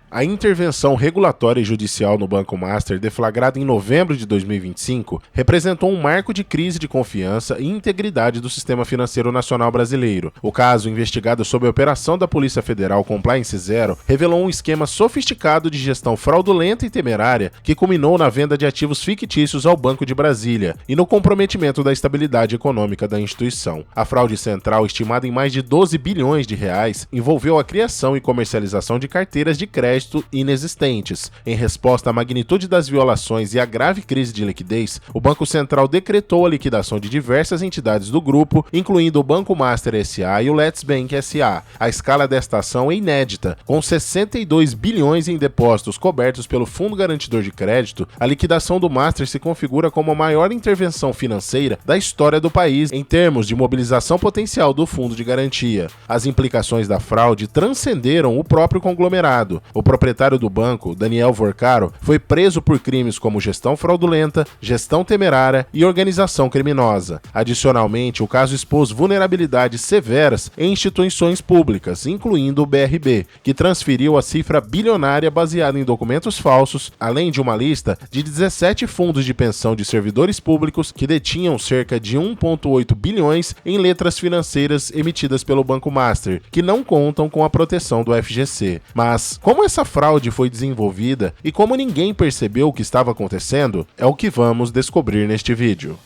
A intervenção regulatória e judicial no Banco Master, deflagrada em novembro de 2025, representou um marco de crise de confiança e integridade do sistema financeiro nacional brasileiro. O caso, investigado sob a operação da Polícia Federal Compliance Zero, revelou um esquema sofisticado de gestão fraudulenta e temerária que culminou na venda de ativos fictícios ao Banco de Brasília e no comprometimento da estabilidade econômica da instituição. A fraude central, estimada em mais de 12 bilhões de reais, envolveu a criação e comercialização de carteiras de crédito inexistentes. Em resposta à magnitude das violações e à grave crise de liquidez, o Banco Central decretou a liquidação de diversas entidades do grupo, incluindo o Banco Master S.A. e o Let's Bank S.A. A escala desta ação é inédita. Com 62 bilhões em depósitos cobertos pelo Fundo Garantidor de Crédito, a liquidação do Master se configura como a maior intervenção financeira da história do país em termos de mobilização potencial do Fundo de Garantia. As implicações da fraude transcenderam o próprio conglomerado. O proprietário do banco, Daniel Vorcaro, foi preso por crimes como gestão fraudulenta, gestão temerária e organização criminosa. Adicionalmente, o caso expôs vulnerabilidades severas em instituições públicas, incluindo o BRB, que transferiu a cifra bilionária baseada em documentos falsos, além de uma lista de 17 fundos de pensão de servidores públicos que detinham cerca de 1,8 bilhões em letras financeiras emitidas pelo Banco Master, que não contam com a proteção do FGC. Mas, como essa fraude foi desenvolvida e como ninguém percebeu o que estava acontecendo, é o que vamos descobrir neste vídeo.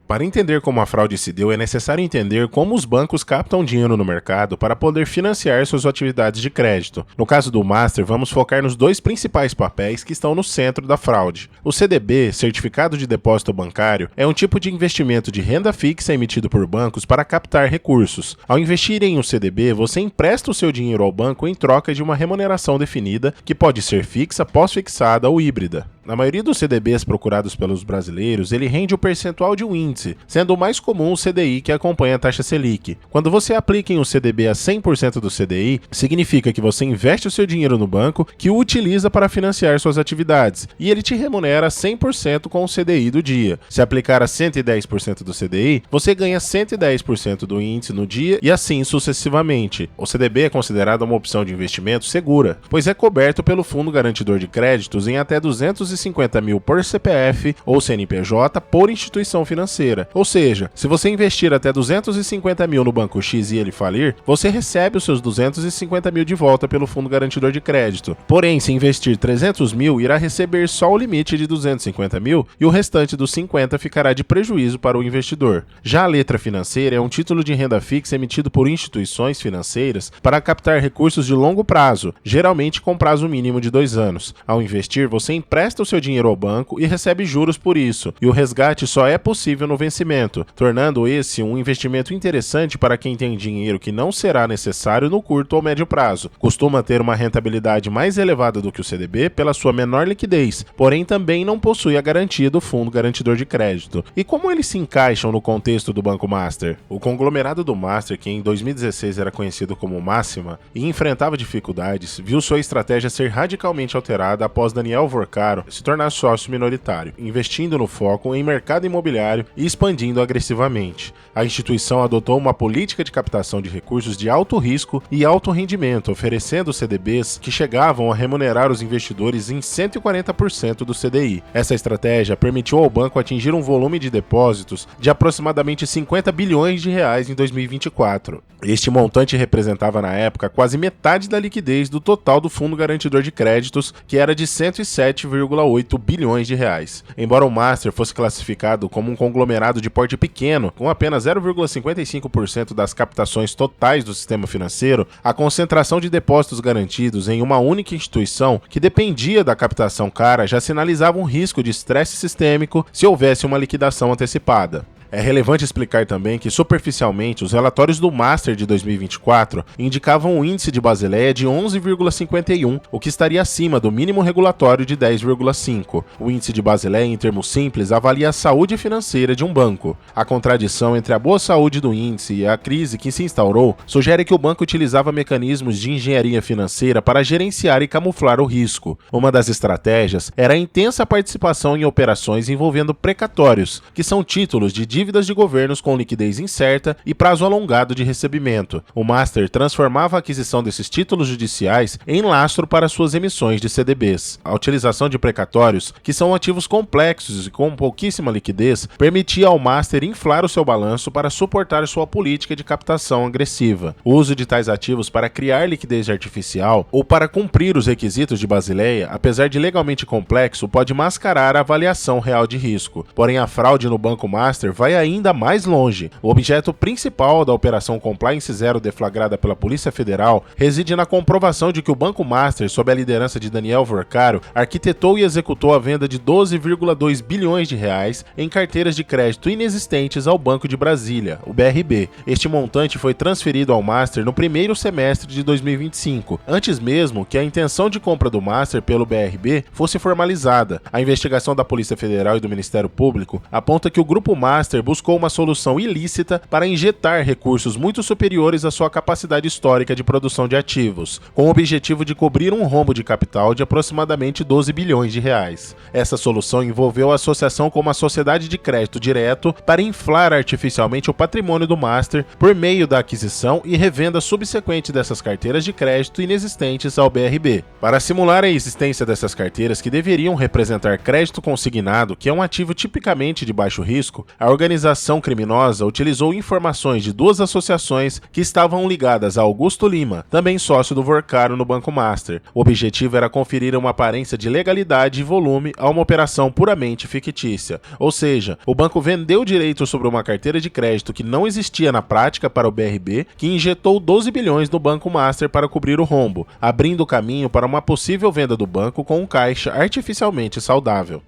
Para entender como a fraude se deu, é necessário entender como os bancos captam dinheiro no mercado para poder financiar suas atividades de crédito. No caso do Master, vamos focar nos dois principais papéis que estão no centro da fraude. O CDB, Certificado de Depósito Bancário, é um tipo de investimento de renda fixa emitido por bancos para captar recursos. Ao investir em um CDB, você empresta o seu dinheiro ao banco em troca de uma remuneração definida, que pode ser fixa, pós-fixada ou híbrida. Na maioria dos CDBs procurados pelos brasileiros, ele rende o percentual de um índice, sendo o mais comum o CDI, que acompanha a taxa Selic. Quando você aplica em um CDB a 100% do CDI, significa que você investe o seu dinheiro no banco, que o utiliza para financiar suas atividades, e ele te remunera 100% com o CDI do dia. Se aplicar a 110% do CDI, você ganha 110% do índice no dia e assim sucessivamente. O CDB é considerado uma opção de investimento segura, pois é coberto pelo Fundo Garantidor de Créditos em até 250 mil por CPF ou CNPJ por instituição financeira. Ou seja, se você investir até 250 mil no Banco X e ele falir, você recebe os seus 250 mil de volta pelo Fundo Garantidor de Crédito. Porém, se investir 300 mil, irá receber só o limite de 250 mil e o restante dos 50 ficará de prejuízo para o investidor. Já a letra financeira é um título de renda fixa emitido por instituições financeiras para captar recursos de longo prazo, geralmente com prazo mínimo de 2 anos. Ao investir, você empresta o seu dinheiro ao banco e recebe juros por isso, e o resgate só é possível no vencimento, tornando esse um investimento interessante para quem tem dinheiro que não será necessário no curto ou médio prazo. Costuma ter uma rentabilidade mais elevada do que o CDB pela sua menor liquidez, porém também não possui a garantia do Fundo Garantidor de Crédito. E como eles se encaixam no contexto do Banco Master? O conglomerado do Master, que em 2016 era conhecido como Máxima e enfrentava dificuldades, viu sua estratégia ser radicalmente alterada após Daniel Vorcaro se tornar sócio minoritário, investindo no foco em mercado imobiliário e expandindo agressivamente. A instituição adotou uma política de captação de recursos de alto risco e alto rendimento, oferecendo CDBs que chegavam a remunerar os investidores em 140% do CDI. Essa estratégia permitiu ao banco atingir um volume de depósitos de aproximadamente 50 bilhões de reais em 2024. Este montante representava na época quase metade da liquidez do total do Fundo Garantidor de Créditos, que era de 107,8 bilhões de reais. Embora o Master fosse classificado como um conglomerado de porte pequeno, com apenas 0,55% das captações totais do sistema financeiro, a concentração de depósitos garantidos em uma única instituição que dependia da captação cara já sinalizava um risco de estresse sistêmico se houvesse uma liquidação antecipada. É relevante explicar também que, superficialmente, os relatórios do Master de 2024 indicavam um índice de Basileia de 11,51, o que estaria acima do mínimo regulatório de 10,5. O índice de Basileia, em termos simples, avalia a saúde financeira de um banco. A contradição entre a boa saúde do índice e a crise que se instaurou sugere que o banco utilizava mecanismos de engenharia financeira para gerenciar e camuflar o risco. Uma das estratégias era a intensa participação em operações envolvendo precatórios, que são títulos de dívidas de governos com liquidez incerta e prazo alongado de recebimento. O Master transformava a aquisição desses títulos judiciais em lastro para suas emissões de CDBs. A utilização de precatórios, que são ativos complexos e com pouquíssima liquidez, permitia ao Master inflar o seu balanço para suportar sua política de captação agressiva. O uso de tais ativos para criar liquidez artificial ou para cumprir os requisitos de Basileia, apesar de legalmente complexo, pode mascarar a avaliação real de risco. Porém, a fraude no Banco Master vai ainda mais longe. O objeto principal da Operação Compliance Zero deflagrada pela Polícia Federal reside na comprovação de que o Banco Master, sob a liderança de Daniel Vorcaro, arquitetou e executou a venda de 12,2 bilhões de reais em carteiras de crédito inexistentes ao Banco de Brasília, o BRB. Este montante foi transferido ao Master no primeiro semestre de 2025, antes mesmo que a intenção de compra do Master pelo BRB fosse formalizada. A investigação da Polícia Federal e do Ministério Público aponta que o Grupo Master buscou uma solução ilícita para injetar recursos muito superiores à sua capacidade histórica de produção de ativos, com o objetivo de cobrir um rombo de capital de aproximadamente 12 bilhões de reais. Essa solução envolveu a associação com uma sociedade de crédito direto para inflar artificialmente o patrimônio do Master por meio da aquisição e revenda subsequente dessas carteiras de crédito inexistentes ao BRB. Para simular a existência dessas carteiras que deveriam representar crédito consignado, que é um ativo tipicamente de baixo risco, a organização criminosa utilizou informações de duas associações que estavam ligadas a Augusto Lima, também sócio do Vorcaro no Banco Master. O objetivo era conferir uma aparência de legalidade e volume a uma operação puramente fictícia. Ou seja, o banco vendeu direitos sobre uma carteira de crédito que não existia na prática para o BRB, que injetou 12 bilhões no Banco Master para cobrir o rombo, abrindo o caminho para uma possível venda do banco com um caixa artificialmente saudável.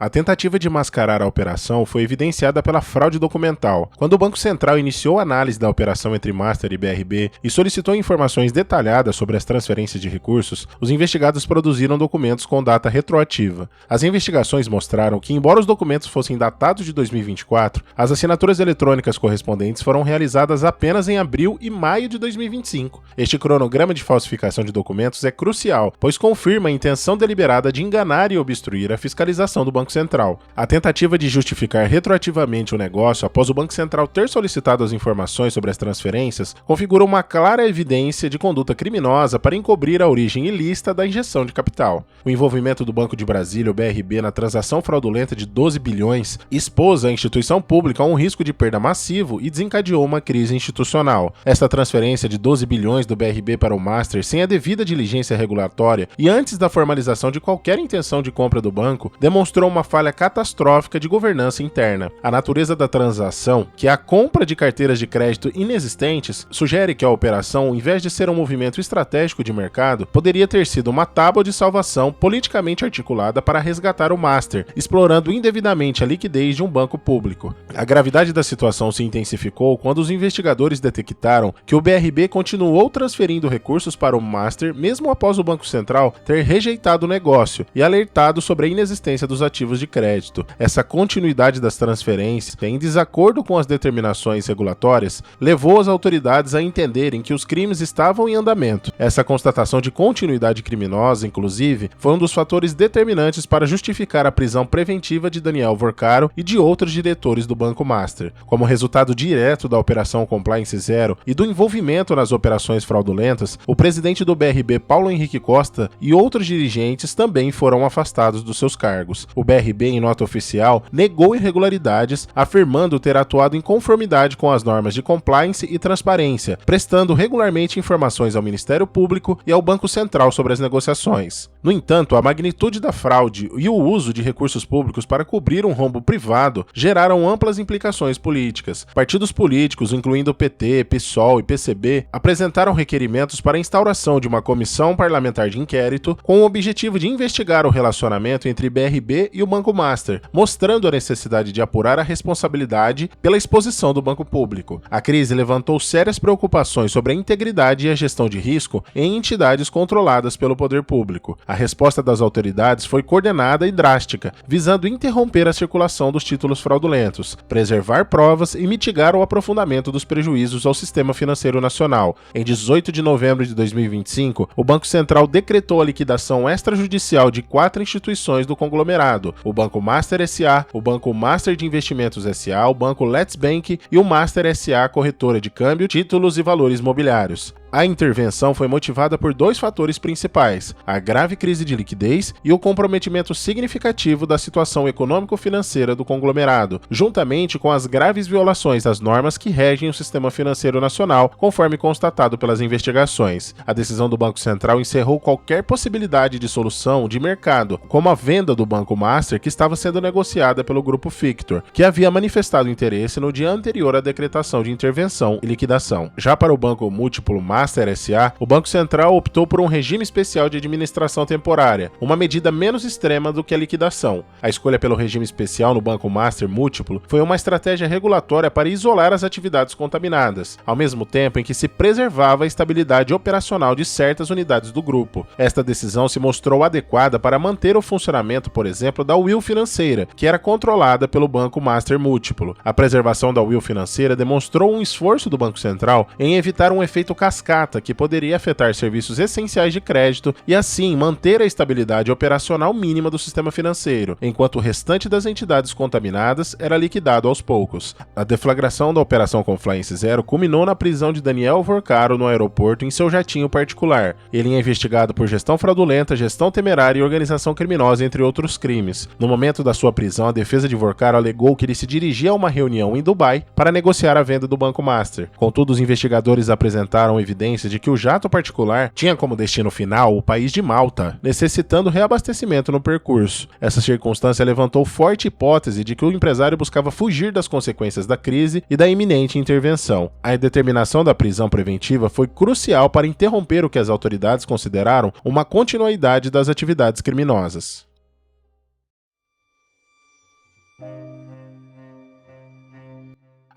A tentativa de mascarar a operação foi evidenciada pela fraude documental. Quando o Banco Central iniciou a análise da operação entre Master e BRB e solicitou informações detalhadas sobre as transferências de recursos, os investigados produziram documentos com data retroativa. As investigações mostraram que, embora os documentos fossem datados de 2024, as assinaturas eletrônicas correspondentes foram realizadas apenas em abril e maio de 2025. Este cronograma de falsificação de documentos é crucial, pois confirma a intenção deliberada de enganar e obstruir a fiscalização do Banco Central. A tentativa de justificar retroativamente o negócio após o Banco Central ter solicitado as informações sobre as transferências configura uma clara evidência de conduta criminosa para encobrir a origem ilícita da injeção de capital. O envolvimento do Banco de Brasília, o BRB, na transação fraudulenta de 12 bilhões expôs a instituição pública a um risco de perda massivo e desencadeou uma crise institucional. Esta transferência de 12 bilhões do BRB para o Master sem a devida diligência regulatória e antes da formalização de qualquer intenção de compra do banco demonstrou uma falha catastrófica de governança interna. A natureza da transação, que é a compra de carteiras de crédito inexistentes, sugere que a operação, em vez de ser um movimento estratégico de mercado, poderia ter sido uma tábua de salvação politicamente articulada para resgatar o Master, explorando indevidamente a liquidez de um banco público. A gravidade da situação se intensificou quando os investigadores detectaram que o BRB continuou transferindo recursos para o Master mesmo após o Banco Central ter rejeitado o negócio e alertado sobre a inexistência dos ativos de crédito. Essa continuidade das transferências, em desacordo com as determinações regulatórias, levou as autoridades a entenderem que os crimes estavam em andamento. Essa constatação de continuidade criminosa, inclusive, foi um dos fatores determinantes para justificar a prisão preventiva de Daniel Vorcaro e de outros diretores do Banco Master. Como resultado direto da Operação Compliance Zero e do envolvimento nas operações fraudulentas, o presidente do BRB, Paulo Henrique Costa, e outros dirigentes também foram afastados dos seus cargos. O BRB, em nota oficial, negou irregularidades, afirmando ter atuado em conformidade com as normas de compliance e transparência, prestando regularmente informações ao Ministério Público e ao Banco Central sobre as negociações. No entanto, a magnitude da fraude e o uso de recursos públicos para cobrir um rombo privado geraram amplas implicações políticas. Partidos políticos, incluindo o PT, PSOL e PCB, apresentaram requerimentos para a instauração de uma comissão parlamentar de inquérito com o objetivo de investigar o relacionamento entre BRB e o Banco Master, mostrando a necessidade de apurar a responsabilidade pela exposição do banco público. A crise levantou sérias preocupações sobre a integridade e a gestão de risco em entidades controladas pelo poder público. A resposta das autoridades foi coordenada e drástica, visando interromper a circulação dos títulos fraudulentos, preservar provas e mitigar o aprofundamento dos prejuízos ao sistema financeiro nacional. Em 18 de novembro de 2025, o Banco Central decretou a liquidação extrajudicial de 4 instituições do conglomerado: o Banco Master S.A., o Banco Master de Investimentos S.A., o Banco Let's Bank e o Master S.A., corretora de câmbio, títulos e valores mobiliários. A intervenção foi motivada por 2 fatores principais: a grave crise de liquidez e o comprometimento significativo da situação econômico-financeira do conglomerado, juntamente com as graves violações às normas que regem o sistema financeiro nacional, conforme constatado pelas investigações. A decisão do Banco Central encerrou qualquer possibilidade de solução de mercado, como a venda do Banco Master, que estava sendo negociada pelo Grupo Fictor, que havia manifestado interesse no dia anterior à decretação de intervenção e liquidação. Já para o Banco Múltiplo Master S.A., o Banco Central optou por um regime especial de administração temporária, uma medida menos extrema do que a liquidação. A escolha pelo regime especial no Banco Master Múltiplo foi uma estratégia regulatória para isolar as atividades contaminadas, ao mesmo tempo em que se preservava a estabilidade operacional de certas unidades do grupo. Esta decisão se mostrou adequada para manter o funcionamento, por exemplo, da Will Financeira, que era controlada pelo Banco Master Múltiplo. A preservação da Will Financeira demonstrou um esforço do Banco Central em evitar um efeito cascata que poderia afetar serviços essenciais de crédito e, assim, manter a estabilidade operacional mínima do sistema financeiro, enquanto o restante das entidades contaminadas era liquidado aos poucos. A deflagração da Operação Compliance Zero culminou na prisão de Daniel Vorcaro no aeroporto em seu jatinho particular. Ele é investigado por gestão fraudulenta, gestão temerária e organização criminosa, entre outros crimes. No momento da sua prisão, a defesa de Vorcaro alegou que ele se dirigia a uma reunião em Dubai para negociar a venda do Banco Master. Contudo, os investigadores apresentaram evidências de que o jato particular tinha como destino final o país de Malta, necessitando reabastecimento no percurso. Essa circunstância levantou forte hipótese de que o empresário buscava fugir das consequências da crise e da iminente intervenção. A determinação da prisão preventiva foi crucial para interromper o que as autoridades consideraram uma continuidade das atividades criminosas.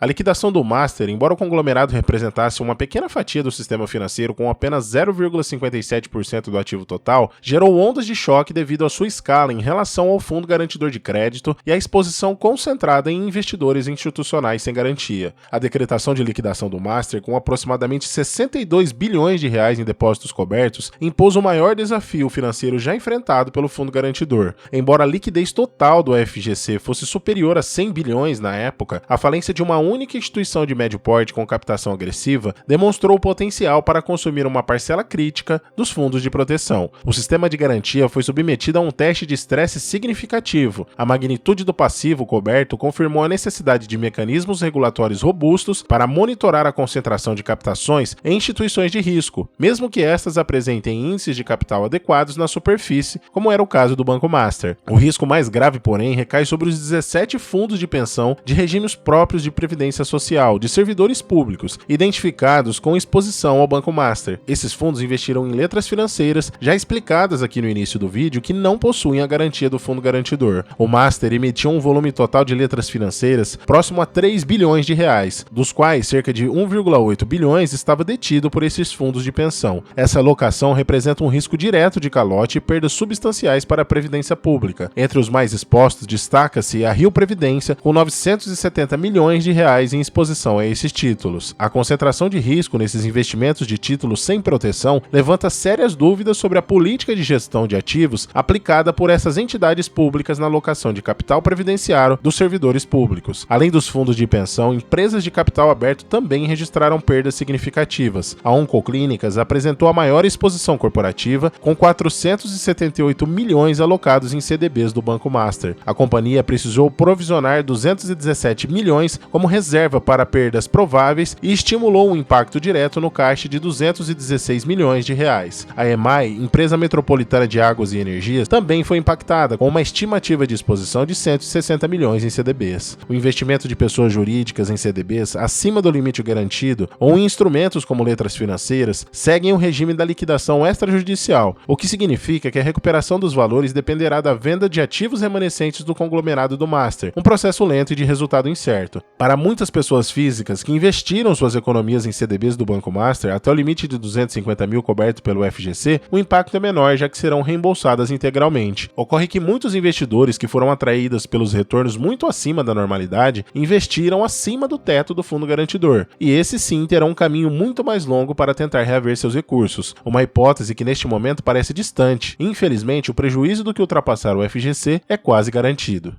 A liquidação do Master, embora o conglomerado representasse uma pequena fatia do sistema financeiro com apenas 0,57% do ativo total, gerou ondas de choque devido à sua escala em relação ao Fundo Garantidor de Crédito e à exposição concentrada em investidores institucionais sem garantia. A decretação de liquidação do Master, com aproximadamente 62 bilhões de reais em depósitos cobertos, impôs o maior desafio financeiro já enfrentado pelo Fundo Garantidor. Embora a liquidez total do FGC fosse superior a 100 bilhões na época, a falência de uma única instituição de médio porte com captação agressiva demonstrou o potencial para consumir uma parcela crítica dos fundos de proteção. O sistema de garantia foi submetido a um teste de estresse significativo. A magnitude do passivo coberto confirmou a necessidade de mecanismos regulatórios robustos para monitorar a concentração de captações em instituições de risco, mesmo que estas apresentem índices de capital adequados na superfície, como era o caso do Banco Master. O risco mais grave, porém, recai sobre os 17 fundos de pensão de regimes próprios de previdência social de servidores públicos, identificados com exposição ao Banco Master. Esses fundos investiram em letras financeiras, já explicadas aqui no início do vídeo, que não possuem a garantia do Fundo Garantidor. O Master emitiu um volume total de letras financeiras próximo a 3 bilhões de reais, dos quais cerca de 1,8 bilhões estava detido por esses fundos de pensão. Essa alocação representa um risco direto de calote e perdas substanciais para a Previdência Pública. Entre os mais expostos, destaca-se a Rio Previdência, com 970 milhões de reais reais em exposição a esses títulos. A concentração de risco nesses investimentos de títulos sem proteção levanta sérias dúvidas sobre a política de gestão de ativos aplicada por essas entidades públicas na alocação de capital previdenciário dos servidores públicos. Além dos fundos de pensão, empresas de capital aberto também registraram perdas significativas. A Oncoclínicas apresentou a maior exposição corporativa, com 478 milhões alocados em CDBs do Banco Master. A companhia precisou provisionar 217 milhões como reserva para perdas prováveis e estimulou um impacto direto no caixa de 216 milhões de reais. A EMAI, empresa metropolitana de águas e energias, também foi impactada, com uma estimativa de exposição de 160 milhões em CDBs. O investimento de pessoas jurídicas em CDBs acima do limite garantido ou em instrumentos como letras financeiras seguem o regime da liquidação extrajudicial, o que significa que a recuperação dos valores dependerá da venda de ativos remanescentes do conglomerado do Master, um processo lento e de resultado incerto. Para muitas pessoas físicas que investiram suas economias em CDBs do Banco Master até o limite de 250 mil coberto pelo FGC, o impacto é menor, já que serão reembolsadas integralmente. Ocorre que muitos investidores que foram atraídos pelos retornos muito acima da normalidade investiram acima do teto do fundo garantidor, e esses sim terão um caminho muito mais longo para tentar reaver seus recursos, uma hipótese que neste momento parece distante. Infelizmente, o prejuízo do que ultrapassar o FGC é quase garantido.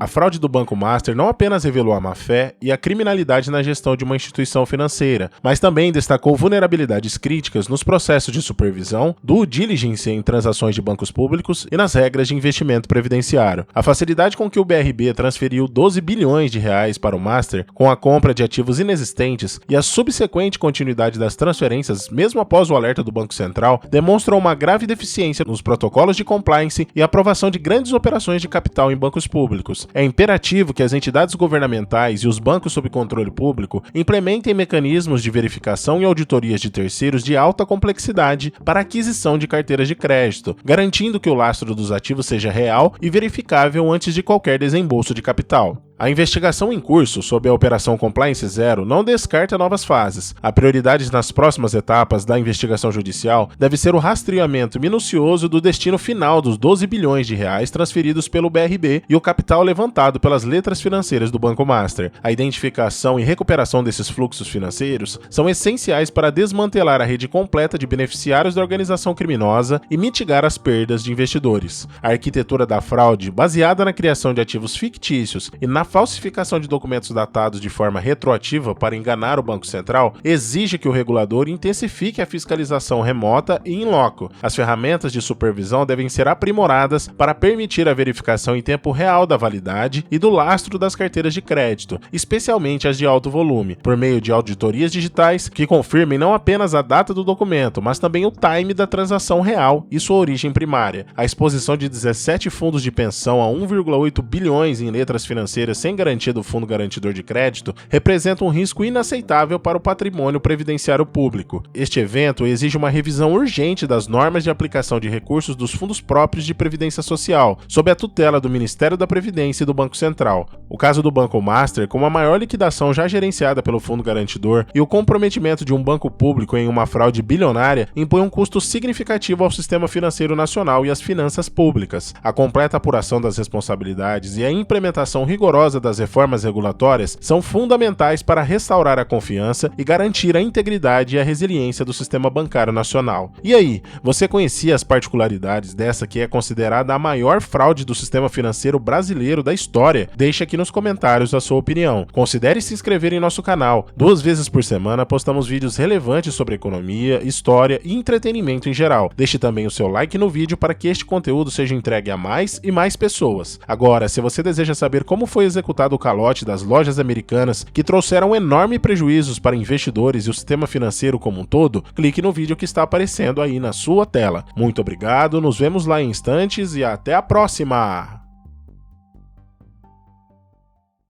A fraude do Banco Master não apenas revelou a má-fé e a criminalidade na gestão de uma instituição financeira, mas também destacou vulnerabilidades críticas nos processos de supervisão, due diligence em transações de bancos públicos e nas regras de investimento previdenciário. A facilidade com que o BRB transferiu 12 bilhões de reais para o Master, com a compra de ativos inexistentes e a subsequente continuidade das transferências mesmo após o alerta do Banco Central, demonstram uma grave deficiência nos protocolos de compliance e aprovação de grandes operações de capital em bancos públicos. É imperativo que as entidades governamentais e os bancos sob controle público implementem mecanismos de verificação e auditorias de terceiros de alta complexidade para a aquisição de carteiras de crédito, garantindo que o lastro dos ativos seja real e verificável antes de qualquer desembolso de capital. A investigação em curso sob a Operação Compliance Zero não descarta novas fases. A prioridade nas próximas etapas da investigação judicial deve ser o rastreamento minucioso do destino final dos 12 bilhões de reais transferidos pelo BRB e o capital levantado pelas letras financeiras do Banco Master. A identificação e recuperação desses fluxos financeiros são essenciais para desmantelar a rede completa de beneficiários da organização criminosa e mitigar as perdas de investidores. A arquitetura da fraude, baseada na criação de ativos fictícios e na falsificação de documentos datados de forma retroativa para enganar o Banco Central, exige que o regulador intensifique a fiscalização remota e in loco. As ferramentas de supervisão devem ser aprimoradas para permitir a verificação em tempo real da validade e do lastro das carteiras de crédito, especialmente as de alto volume, por meio de auditorias digitais que confirmem não apenas a data do documento, mas também o time da transação real e sua origem primária. A exposição de 17 fundos de pensão a 1,8 bilhões em letras financeiras sem garantia do Fundo Garantidor de Crédito representa um risco inaceitável para o patrimônio previdenciário público. Este evento exige uma revisão urgente das normas de aplicação de recursos dos fundos próprios de previdência social, sob a tutela do Ministério da Previdência e do Banco Central. O caso do Banco Master, com a maior liquidação já gerenciada pelo Fundo Garantidor e o comprometimento de um banco público em uma fraude bilionária, impõe um custo significativo ao sistema financeiro nacional e às finanças públicas. A completa apuração das responsabilidades e a implementação rigorosa das reformas regulatórias são fundamentais para restaurar a confiança e garantir a integridade e a resiliência do sistema bancário nacional. E aí, você conhecia as particularidades dessa que é considerada a maior fraude do sistema financeiro brasileiro da história? Deixe aqui nos comentários a sua opinião. Considere se inscrever em nosso canal. 2 vezes por semana postamos vídeos relevantes sobre economia, história e entretenimento em geral. Deixe também o seu like no vídeo para que este conteúdo seja entregue a mais e mais pessoas. Agora, se você deseja saber como foi executado o calote das lojas americanas que trouxeram enormes prejuízos para investidores e o sistema financeiro como um todo, clique no vídeo que está aparecendo aí na sua tela. Muito obrigado, nos vemos lá em instantes e até a próxima!